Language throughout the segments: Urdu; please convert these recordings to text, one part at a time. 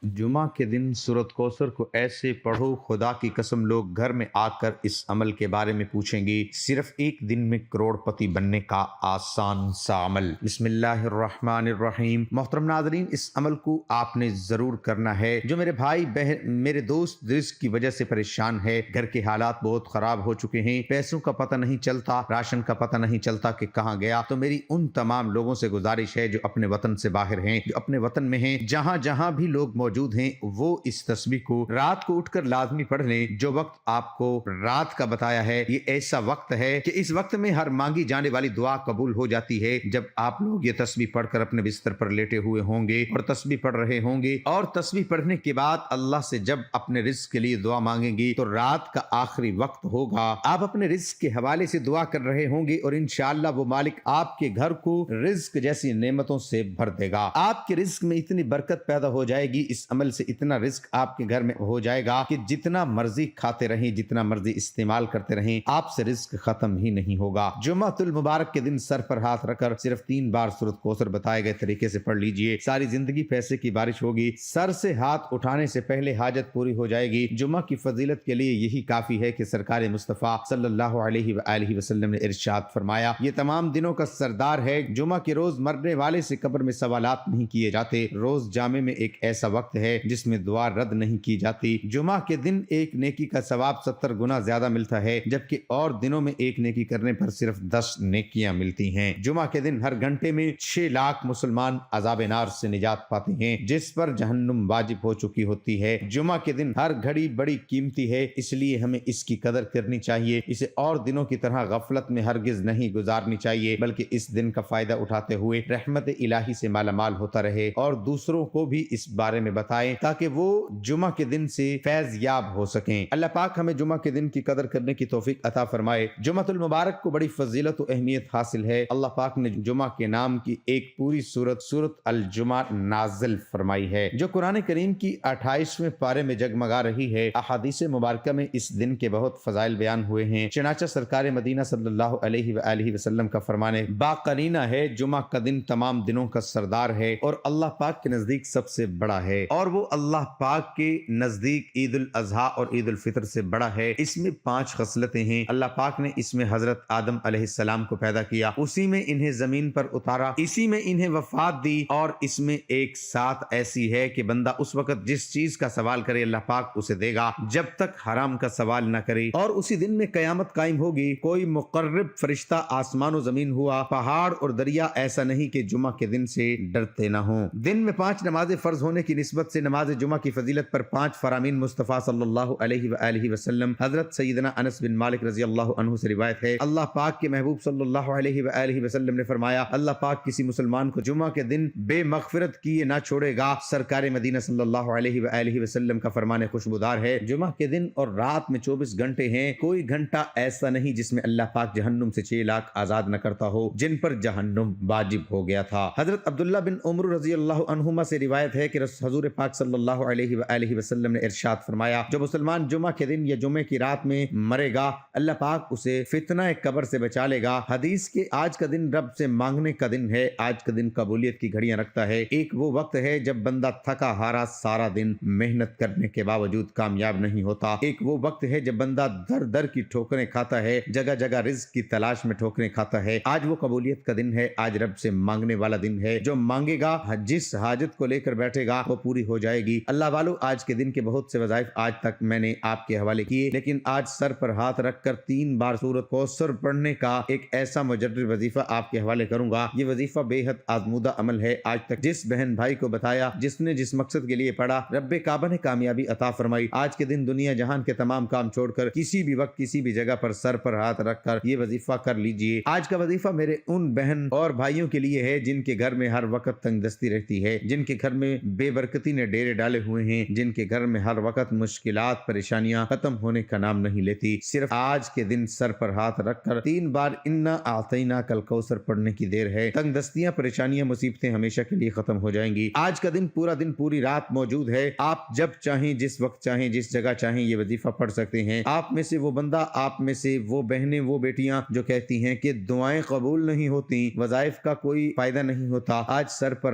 جمعہ کے دن سورۃ کوثر کو ایسے پڑھو، خدا کی قسم لوگ گھر میں آ کر اس عمل کے بارے میں پوچھیں گے، صرف ایک دن میں کروڑ پتی بننے کا آسان سا عمل۔ بسم اللہ الرحمن الرحیم۔ محترم ناظرین، اس عمل کو آپ نے ضرور کرنا ہے۔ جو میرے بھائی بہن، میرے دوست رزق کی وجہ سے پریشان ہے، گھر کے حالات بہت خراب ہو چکے ہیں، پیسوں کا پتہ نہیں چلتا، راشن کا پتہ نہیں چلتا کہ کہاں گیا، تو میری ان تمام لوگوں سے گزارش ہے جو اپنے وطن سے باہر ہیں، جو اپنے وطن میں ہیں، جہاں جہاں بھی لوگ موجود ہیں، وہ اس تسبیح کو رات کو اٹھ کر لازمی پڑھ لیں۔ جو وقت آپ کو رات کا بتایا ہے، یہ ایسا وقت ہے کہ اس وقت میں ہر مانگی جانے والی دعا قبول ہو جاتی ہے۔ جب آپ لوگ یہ تسبیح پڑھ کر اپنے بستر پر لیٹے ہوئے ہوں گے اور تسبیح پڑھ رہے ہوں گے، اور تسبیح پڑھنے کے بعد اللہ سے جب اپنے رزق کے لیے دعا مانگیں گی، تو رات کا آخری وقت ہوگا، آپ اپنے رزق کے حوالے سے دعا کر رہے ہوں گے، اور انشاءاللہ وہ مالک آپ کے گھر کو رزق جیسی نعمتوں سے بھر دے گا۔ آپ کے رزق میں اتنی برکت پیدا ہو جائے گی، اس عمل سے اتنا رزق آپ کے گھر میں ہو جائے گا کہ جتنا مرضی کھاتے رہیں، جتنا مرضی استعمال کرتے رہیں، آپ سے رزق ختم ہی نہیں ہوگا۔ جمعہ المبارک کے دن سر پر ہاتھ رکھ کر صرف 3 بار سورۃ کوثر بتائے گئے طریقے سے پڑھ لیجئے، ساری زندگی پیسے کی بارش ہوگی، سر سے ہاتھ اٹھانے سے پہلے حاجت پوری ہو جائے گی۔ جمعہ کی فضیلت کے لیے یہی کافی ہے کہ سرکار مصطفیٰ صلی اللہ علیہ وآلہ وسلم نے ارشاد فرمایا، یہ تمام دنوں کا سردار ہے۔ جمعہ کے روز مرنے والے سے قبر میں سوالات نہیں کیے جاتے۔ روز جامع میں ایک ایسا وقت ہے جس میں دعا رد نہیں کی جاتی۔ جمعہ کے دن ایک نیکی کا ثواب 70 گنا زیادہ ملتا ہے، جبکہ اور دنوں میں ایک نیکی کرنے پر صرف 10 نیکیاں ملتی ہیں۔ جمعہ کے دن ہر گھنٹے میں 6 لاکھ مسلمان عذاب نار سے نجات پاتے ہیں، جس پر جہنم واجب ہو چکی ہوتی ہے۔ جمعہ کے دن ہر گھڑی بڑی قیمتی ہے، اس لیے ہمیں اس کی قدر کرنی چاہیے۔ اسے اور دنوں کی طرح غفلت میں ہرگز نہیں گزارنی چاہیے، بلکہ اس دن کا فائدہ اٹھاتے ہوئے رحمت الہی سے مالا مال ہوتا رہے، اور دوسروں کو بھی اس بارے میں بتائیں تاکہ وہ جمعہ کے دن سے فیض یاب ہو سکیں۔ اللہ پاک ہمیں جمعہ کے دن کی قدر کرنے کی توفیق عطا فرمائے۔ جمعہ المبارک کو بڑی فضیلت و اہمیت حاصل ہے۔ اللہ پاک نے جمعہ کے نام کی ایک پوری سورۃ الجمعہ نازل فرمائی ہے، جو قرآن کریم کی 28ویں پارے میں جگمگا رہی ہے۔ احادیث مبارکہ میں اس دن کے بہت فضائل بیان ہوئے ہیں، چنانچہ سرکار مدینہ صلی اللہ علیہ وآلہ وسلم کا فرمان باقرینہ ہے، جمعہ کا دن تمام دنوں کا سردار ہے اور اللہ پاک کے نزدیک سب سے بڑا ہے، اور وہ اللہ پاک کے نزدیک عید الاضحیٰ اور عید الفطر سے بڑا ہے۔ اس میں 5 خصلتیں ہیں۔ اللہ پاک نے اس میں حضرت آدم علیہ السلام کو پیدا کیا، اسی میں انہیں زمین پر اتارا، اسی میں انہیں وفات دی، اور اس میں ایک ساتھ ایسی ہے کہ بندہ اس وقت جس چیز کا سوال کرے اللہ پاک اسے دے گا جب تک حرام کا سوال نہ کرے، اور اسی دن میں قیامت قائم ہوگی۔ کوئی مقرب فرشتہ آسمان و زمین ہوا، پہاڑ اور دریا ایسا نہیں کہ جمعہ کے دن سے ڈرتے نہ ہوں۔ دن میں 5 نمازیں فرض ہونے کی نسبت سے نماز جمعہ کی فضیلت پر 5 فرامین مصطفیٰ صلی اللہ علیہ وآلہ وسلم حضرت سیدنا انس بن مالک رضی اللہ عنہ سے روایت ہے، اللہ پاک کے محبوب صلی اللہ علیہ وآلہ وسلم نے فرمایا، اللہ پاک کسی مسلمان کو جمعہ کے دن بے مغفرت کیے نہ چھوڑے گا۔ سرکار مدینہ صلی اللہ علیہ وآلہ وسلم کا فرمان خوشبودار ہے، جمعہ کے دن اور رات میں 24 گھنٹے ہیں، کوئی گھنٹہ ایسا نہیں جس میں اللہ پاک جہنم سے 6 لاکھ آزاد نہ کرتا ہو جن پر جہنم واجب ہو گیا تھا۔ حضرت عبداللہ بن عمر رضی اللہ عنہما سے روایت ہے کہ حضور پاک صلی اللہ علیہ وآلہ وسلم نے ارشاد فرمایا، جو مسلمان جمعہ کے دن یا جمعے کی رات میں مرے گا، اللہ پاک اسے فتنہ قبر سے بچا لے گا۔ حدیث کے آج کا دن رب سے مانگنے کا دن ہے، آج کا دن قبولیت کی گھڑیاں رکھتا ہے۔ ایک وہ وقت ہے جب بندہ تھکا ہارا سارا دن محنت کرنے کے باوجود کامیاب نہیں ہوتا۔ ایک وہ وقت ہے جب بندہ در در کی ٹھوکریں کھاتا ہے، جگہ جگہ رزق کی تلاش میں ٹھوکریں کھاتا ہے۔ آج وہ قبولیت کا دن ہے، آج رب سے مانگنے والا دن ہے۔ جو مانگے گا، جس حاجت کو لے کر بیٹھے گا، وہ پوری ہو جائے گی۔ اللہ والو، آج کے دن کے بہت سے وظائف آج تک میں نے آپ کے حوالے کیے، لیکن آج سر پر ہاتھ رکھ کر 3 بار سورۃ کوثر پڑھنے کا ایک ایسا مجرد وظیفہ آپ کے حوالے کروں گا۔ یہ وظیفہ بے حد آزمودہ عمل ہے۔ آج تک جس بہن بھائی کو بتایا، جس نے جس مقصد کے لیے پڑھا، رب کعبہ نے کامیابی عطا فرمائی۔ آج کے دن دنیا جہان کے تمام کام چھوڑ کر کسی بھی وقت کسی بھی جگہ پر سر پر ہاتھ رکھ کر یہ وظیفہ کر لیجئے۔ آج کا وظیفہ میرے ان بہن اور بھائیوں کے لیے ہے جن کے گھر میں ہر وقت تنگ دستی رہتی ہے، جن کے گھر میں بے برکتی نے ڈیرے ڈالے ہوئے ہیں، جن کے گھر میں ہر وقت مشکلات پریشانیاں ختم ہونے کا نام نہیں لیتی۔ صرف آج کے دن سر پر ہاتھ رکھ کر 3 بار انا اعطیناک الکوثر پڑھنے کی دیر ہے، تنگ دستیاں، پریشانیاں، مصیبتیں ہمیشہ کے لیے ختم ہو جائیں گی۔ آج کا دن پورا دن پوری رات موجود ہے، آپ جب چاہیں، جس وقت چاہیں، جس جگہ چاہیں یہ وظیفہ پڑھ سکتے ہیں۔ آپ میں سے وہ بندہ، آپ میں سے وہ بہنیں، وہ بیٹیاں جو کہتی ہیں کہ دعائیں قبول نہیں ہوتی، وظائف کا کوئی فائدہ نہیں ہوتا، آج سر پر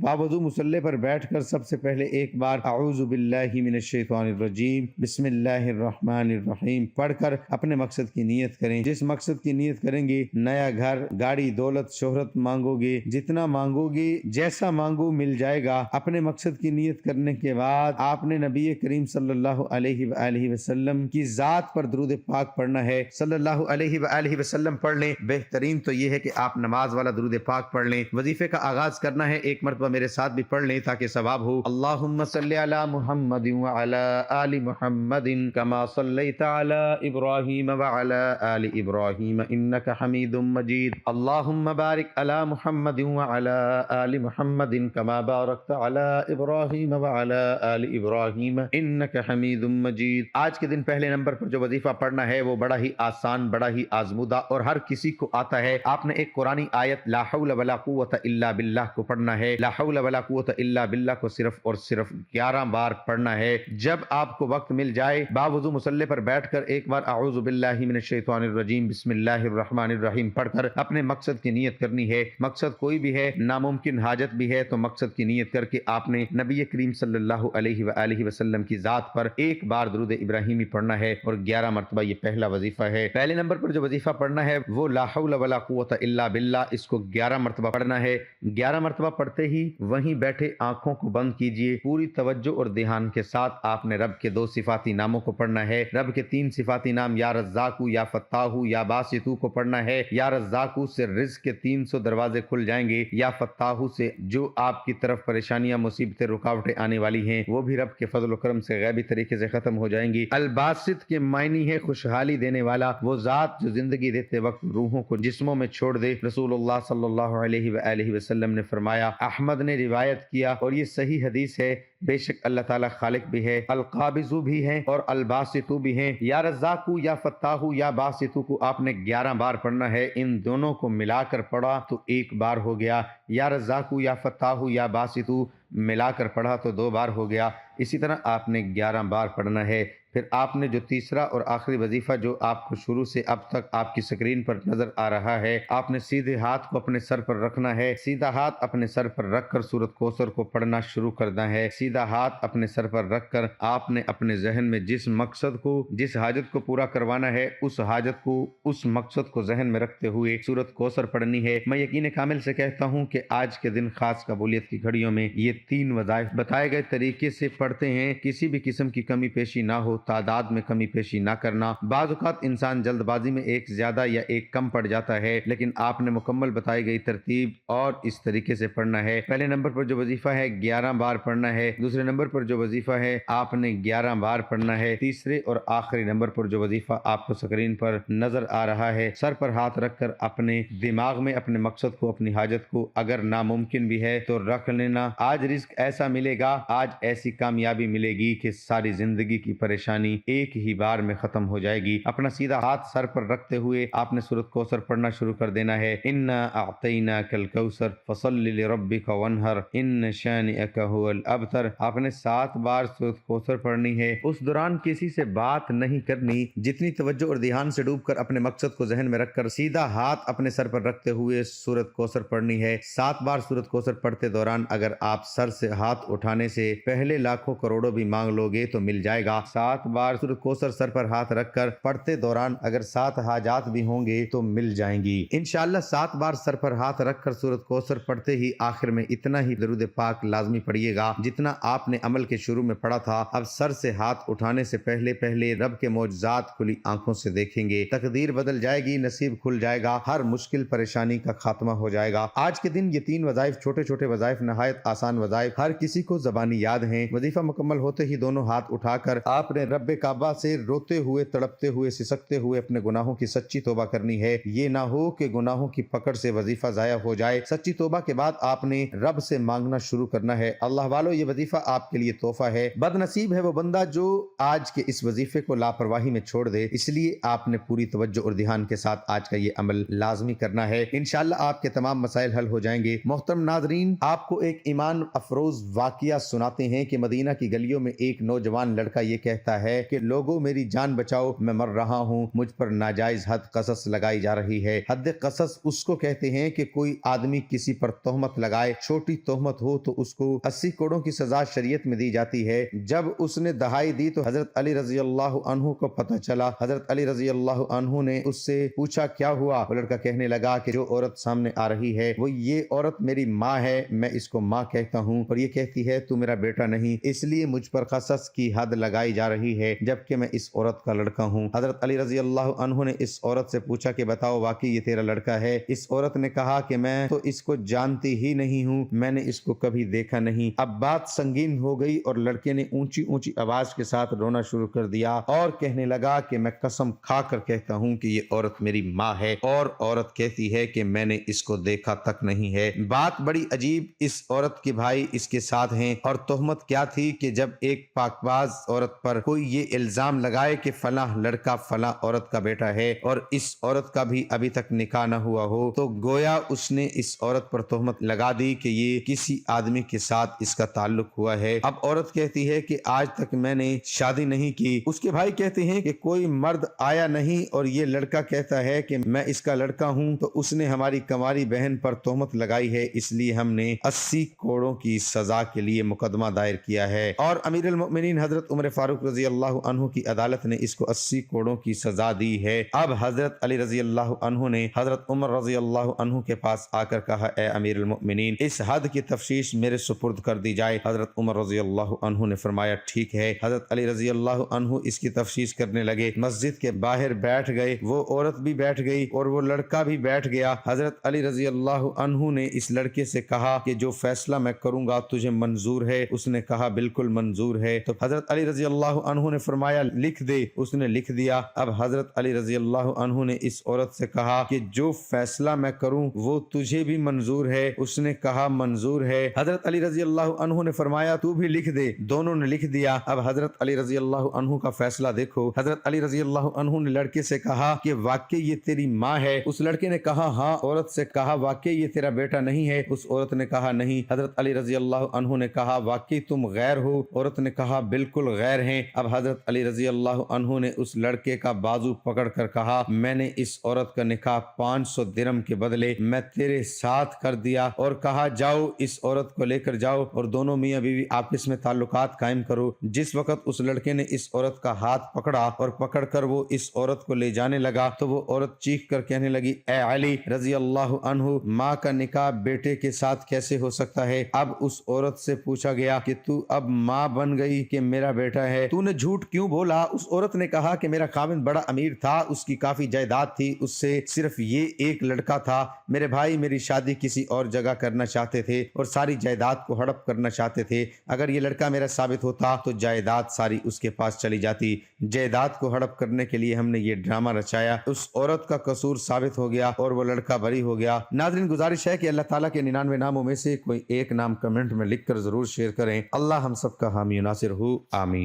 باوضو مصلی پر بیٹھ کر سب سے پہلے ایک بار اعوذ باللہ من الشیطان الرجیم بسم اللہ الرحمن الرحیم پڑھ کر اپنے مقصد کی نیت کریں۔ جس مقصد کی نیت کریں گے، نیا گھر، گاڑی، دولت، شہرت مانگو گے، جتنا مانگو گے، جیسا مانگو مل جائے گا۔ اپنے مقصد کی نیت کرنے کے بعد آپ نے نبی کریم صلی اللہ علیہ وآلہ وسلم کی ذات پر درود پاک پڑھنا ہے۔ صلی اللہ علیہ وآلہ وسلم پڑھ لیں۔ بہترین تو یہ ہے کہ آپ نماز والا درود پاک پڑھ لیں۔ وظیفے کا آغاز کرنا ہے، ایک مرتبہ میرے ساتھ بھی پڑھ لیں تاکہ ثواب ہو۔ اللہم صلی علی محمد وعلی آل محمد کما صلیت علی ابراہیم وعلی آل ابراہیم انک حمید مجید۔ اللہم بارک علی محمد وعلی آل محمد کما بارکت علی ابراہیم وعلی آل ابراہیم انک حمید مجید۔ آج کے دن پہلے نمبر پر جو وظیفہ پڑھنا ہے وہ بڑا ہی آسان، بڑا ہی آزمودہ اور ہر کسی کو آتا ہے۔ آپ نے ایک قرآنی آیت لا حول ولا قوت الا باللہ کو پڑھنا ہے۔ لا حول ولا قوت الا باللہ کو صرف اور صرف 11 بار پڑھنا ہے۔ جب آپ کو وقت مل جائے، باوضو مصلی پر بیٹھ کر ایک بار اعوذ باللہ من الشیطان الرجیم بسم اللہ الرحمن الرحیم پڑھ کر اپنے مقصد کی نیت کرنی ہے۔ مقصد کوئی بھی ہے، ناممکن حاجت بھی ہے تو مقصد کی نیت کر کے آپ نے نبی کریم صلی اللہ علیہ وآلہ وسلم کی ذات پر ایک بار درود ابراہیمی پڑھنا ہے اور 11 مرتبہ یہ پہلا وظیفہ ہے۔ پہلے نمبر پر جو وظیفہ پڑھنا ہے وہ لا حول ولا قوت الا باللہ، اس کو 11 مرتبہ پڑھنا ہے۔ 11 مرتبہ پڑھتے ہی وہیں بیٹھے آنکھوں کو بند کیجئے، پوری توجہ اور دھیان کے ساتھ آپ نے رب کے 2 صفاتی ناموں کو پڑھنا ہے۔ رب کے 3 صفاتی نام یا رزاقو، یا فتاحو، یا باسطو کو پڑھنا ہے۔ یا رزاقو سے رزق کے 300 دروازے کھل جائیں گے، یا فتاحو سے جو آپ کی طرف پریشانیاں، مصیبتیں، رکاوٹیں آنے والی ہیں وہ بھی رب کے فضل و کرم سے غیبی طریقے سے ختم ہو جائیں گی۔ الباسط کے معنی ہے خوشحالی دینے والا، وہ ذات جو زندگی دیتے وقت روحوں کو جسموں میں چھوڑ دے۔ رسول اللہ صلی اللہ علیہ وآلہ وسلم نے فرمایا، احمد نے روایت کیا اور یہ صحیح حدیث ہے، بے شک اللہ تعالیٰ خالق بھی ہے، القابض بھی ہے اور الباسط بھی ہیں۔ یا رزاقو، یا فتاحو، یا باسطو کو آپ نے 11 بار پڑھنا ہے۔ ان دونوں کو ملا کر پڑھا تو ایک بار ہو گیا۔ یا رزاقو، یا فتاحو، یا باسطو ملا کر پڑھا تو 2 بار ہو گیا۔ اسی طرح آپ نے 11 بار پڑھنا ہے۔ پھر آپ نے جو تیسرا اور آخری وظیفہ جو آپ کو شروع سے اب تک آپ کی سکرین پر نظر آ رہا ہے، آپ نے سیدھے ہاتھ کو اپنے سر پر رکھنا ہے۔ سیدھا ہاتھ اپنے سر پر رکھ کر سورۃ کوثر کو پڑھنا شروع کرنا ہے۔ سیدھا ہاتھ اپنے سر پر رکھ کر آپ نے اپنے ذہن میں جس مقصد کو، جس حاجت کو پورا کروانا ہے، اس حاجت کو، اس مقصد کو ذہن میں رکھتے ہوئے سورۃ کوثر پڑھنی ہے۔ میں یقین کامل سے کہتا ہوں کہ آج کے دن خاص قبولیت کی گھڑیوں میں یہ 3 وظائف بتائے گئے طریقے سے پڑھتے ہیں، کسی بھی قسم کی کمی پیشی نہ ہو، تعداد میں کمی پیشی نہ کرنا۔ بعض اوقات انسان جلد بازی میں ایک زیادہ یا ایک کم پڑ جاتا ہے، لیکن آپ نے مکمل بتائی گئی ترتیب اور اس طریقے سے پڑھنا ہے۔ پہلے نمبر پر جو وظیفہ ہے 11 بار پڑھنا ہے۔ دوسرے نمبر پر جو وظیفہ ہے آپ نے 11 بار پڑھنا ہے۔ تیسرے اور آخری نمبر پر جو وظیفہ آپ کو سکرین پر نظر آ رہا ہے، سر پر ہاتھ رکھ کر اپنے دماغ میں اپنے مقصد کو، اپنی حاجت کو اگر ناممکن بھی ہے تو رکھ لینا۔ آج رزق ایسا ملے گا، آج ایسی کامیابی ملے گی کہ ساری زندگی کی پریشانی ایک ہی بار میں ختم ہو جائے گی۔ اپنا سیدھا ہاتھ سر پر رکھتے ہوئے آپ نے سورۃ کوثر پڑھنا شروع کر دینا ہے۔ انا اعطیناک الکوثر فصل لربک وانحر ان شانئک هو الابتر۔ آپ نے 7 بار سورۃ کوثر پڑھنی ہے۔ اس دوران کسی سے بات نہیں کرنی، جتنی توجہ اور دھیان سے ڈوب کر اپنے مقصد کو ذہن میں رکھ کر سیدھا ہاتھ اپنے سر پر رکھتے ہوئے سورۃ کوثر پڑھنی ہے۔ 7 بار سورۃ کوثر پڑھتے دوران اگر آپ سر سے ہاتھ اٹھانے سے پہلے لاکھوں کروڑوں بھی مانگ لو گے تو مل جائے گا۔ 7 بار سورۃ کوثر سر پر ہاتھ رکھ کر پڑھتے دوران اگر 7 حاجات بھی ہوں گے تو مل جائیں گی انشاءاللہ۔ 7 بار سر پر ہاتھ رکھ کر سورۃ کوثر پڑھتے ہی آخر میں اتنا ہی درود پاک لازمی پڑھیے گا جتنا آپ نے عمل کے شروع میں پڑھا تھا۔ اب سر سے ہاتھ اٹھانے سے پہلے رب کے معجزات کھلی آنکھوں سے دیکھیں گے، تقدیر بدل جائے گی، نصیب کھل جائے گا، ہر مشکل پریشانی کا خاتمہ ہو جائے گا۔ آج کے دن یہ 3 وظائف، چھوٹے چھوٹے وظائف، نہایت آسان وظائف، ہر کسی کو زبانی یاد ہیں۔ وظیفہ مکمل ہوتے ہی دونوں ہاتھ اٹھا کر آپ نے رب کعبہ سے روتے ہوئے، تڑپتے ہوئے، سسکتے ہوئے اپنے گناہوں کی سچی توبہ کرنی ہے۔ یہ نہ ہو کہ گناہوں کی پکڑ سے وظیفہ ضائع ہو جائے۔ سچی توبہ کے بعد آپ نے رب سے مانگنا شروع کرنا ہے۔ اللہ والو، یہ وظیفہ آپ کے لیے تحفہ ہے۔ بد نصیب ہے وہ بندہ جو آج کے اس وظیفے کو لاپرواہی میں چھوڑ دے، اس لیے آپ نے پوری توجہ اور دھیان کے ساتھ آج کا یہ عمل لازمی کرنا ہے۔ انشاءاللہ آپ کے تمام مسائل حل ہو جائیں گے۔ محترم ناظرین، آپ کو ایک ایمان افروز واقعہ سناتے ہیں کہ مدینہ کی گلیوں میں ایک نوجوان لڑکا یہ کہتا ہے کہ لوگوں میری جان بچاؤ، میں مر رہا ہوں، مجھ پر ناجائز حد قصص لگائی جا رہی ہے۔ حد قصص اس کو کہتے ہیں کہ کوئی آدمی کسی پر تہمت لگائے، چھوٹی تہمت ہو تو اس کو 80 کوڑوں کی سزا شریعت میں دی جاتی ہے۔ جب اس نے دہائی دی تو حضرت علی رضی اللہ عنہ کو پتہ چلا۔ حضرت علی رضی اللہ عنہ نے اس سے پوچھا کیا ہوا؟ وہ لڑکا کہنے لگا کہ جو عورت سامنے آ رہی ہے وہ یہ عورت میری ماں ہے، میں اس کو ماں کہتا ہوں اور یہ کہتی ہے تو میرا بیٹا نہیں، اس لیے مجھ پر قصص کی حد لگائی جا رہی ہے جبکہ میں اس عورت کا لڑکا ہوں۔ حضرت علی رضی اللہ عنہ نے اس عورت سے پوچھا کہ بتاؤ واقعی یہ تیرا لڑکا ہے؟ اس عورت نے کہا کہ میں تو اس کو جانتی ہی نہیں ہوں، میں نے اس کو کبھی دیکھا نہیں۔ اب بات سنگین ہو گئی اور لڑکے نے اونچی اونچی آواز کے ساتھ رونا شروع کر دیا اور کہنے لگا کہ میں قسم کھا کر کہتا ہوں کہ یہ عورت میری ماں ہے، اور عورت کہتی ہے کہ میں نے اس کو دیکھا تک نہیں ہے۔ بات بڑی عجیب، اس عورت کے بھائی اس کے ساتھ ہیں، اور تہمت کیا تھی کہ جب ایک پاک باز عورت پر کوئی یہ الزام لگائے کہ فلاں لڑکا فلاں عورت کا بیٹا ہے اور اس عورت کا بھی ابھی تک نکاح نہ ہوا ہو، تو گویا اس نے اس عورت پر تہمت لگا دی کہ یہ کسی آدمی کے ساتھ اس کا تعلق ہوا ہے۔ اب عورت کہتی ہے کہ آج تک میں نے شادی نہیں کی۔ اس کے بھائی کہتے ہیں کہ کوئی مرد آیا نہیں، اور یہ لڑکا کہتا ہے کہ میں اس کا لڑکا ہوں، تو اس نے ہماری کنواری بہن پر تہمت لگائی ہے، اس لیے ہم نے 80 کوڑوں کی سزا کے لیے مقدمہ دائر کیا ہے، اور امیر المؤمنین حضرت عمر فاروق رضی اللہ عنہ کی عدالت نے اس کو 80 کوڑوں کی سزا دی ہے۔ اب حضرت علی رضی اللہ عنہ نے حضرت عمر رضی اللہ عنہ کے پاس آ کر کہا اے امیر المؤمنین، اس حد کی تفتیش میرے سپرد کر دی جائے۔ حضرت عمر رضی اللہ عنہ نے فرمایا ٹھیک ہے۔ حضرت علی رضی اللہ عنہ اس کی تفتیش کرنے لگے، مسجد کے باہر بیٹھ گئے، وہ عورت بھی بیٹھ گئی اور وہ لڑکا بھی بیٹھ گیا۔ حضرت علی رضی اللہ عنہ نے اس لڑکے سے کہا کہ جو فیصلہ میں کروں گا تجھے منظور ہے؟ اس نے کہا بالکل منظور ہے۔ تو حضرت علی رضی اللہ عنہ نے فرمایا لکھ دے۔ اس نے لکھ دیا۔ اب حضرت علی رضی اللہ عنہ نے اس عورت سے کہا کہ جو فیصلہ میں کروں وہ تجھے بھی منظور ہے؟ اس نے کہا منظور ہے۔ حضرت علی رضی اللہ عنہ نے فرمایا تو بھی لکھ دے۔ دونوں نے لکھ دیا۔ اب حضرت علی رضی اللہ عنہ کا فیصلہ دیکھو۔ حضرت علی رضی اللہ عنہ نے لڑکے سے کہا کہ واقعی یہ تیری ماں ہے؟ اس لڑکے نے کہا ہاں۔ عورت سے کہا واقعی یہ تیرا بیٹا نہیں ہے؟ اس عورت نے کہا نہیں۔ حضرت علی رضی اللہ عنہ نے کہا واقعی تم غیر ہو؟ عورت نے کہا بالکل غیر ہیں۔ اب حضرت علی رضی اللہ عنہ نے اس لڑکے کا بازو پکڑ کر کہا میں نے اس عورت کا نکاح 500 درہم کے بدلے میں تیرے ساتھ کر دیا، اور کہا جاؤ اس عورت کو لے کر جاؤ اور دونوں میاں بیوی آپس میں تعلقات قائم کرو۔ جس وقت اس لڑکے نے اس عورت کا ہاتھ پکڑا اور پکڑ کر وہ اس عورت کو لے جانے لگا تو وہ عورت چیخ کر کہنے لگی اے علی رضی اللہ عنہ، ماں کا نکاح بیٹے کے ساتھ کیسے ہو سکتا ہے؟ اب اس عورت سے پوچھا گیا کہ تو اب ماں بن گئی کہ میرا بیٹا ہے، تو نے جھوٹ کیوں بولا؟ اس عورت نے کہا کہ میرا خاوند بڑا امیر تھا، اس کی کافی جائیداد تھی، اس سے صرف یہ ایک لڑکا تھا، میرے بھائی میری شادی کسی اور جگہ کرنا چاہتے تھے اور ساری جائیداد کو ہڑپ کرنا چاہتے تھے، اگر یہ لڑکا میرا ثابت ہوتا تو جائیداد ساری اس کے پاس چلی جاتی، جائیداد کو ہڑپ کرنے کے لیے ہم نے یہ ڈرامہ رچایا۔ اس عورت کا قصور ثابت ہو گیا اور وہ لڑکا بری ہو گیا۔ ناظرین گزارش ہے کہ اللہ تعالیٰ کے 99 ناموں میں سے کوئی ایک نام کمنٹ میں لکھ کر ضرور شیئر کریں۔ اللہ ہم سب کا حامی و ناصر ہو، آمین۔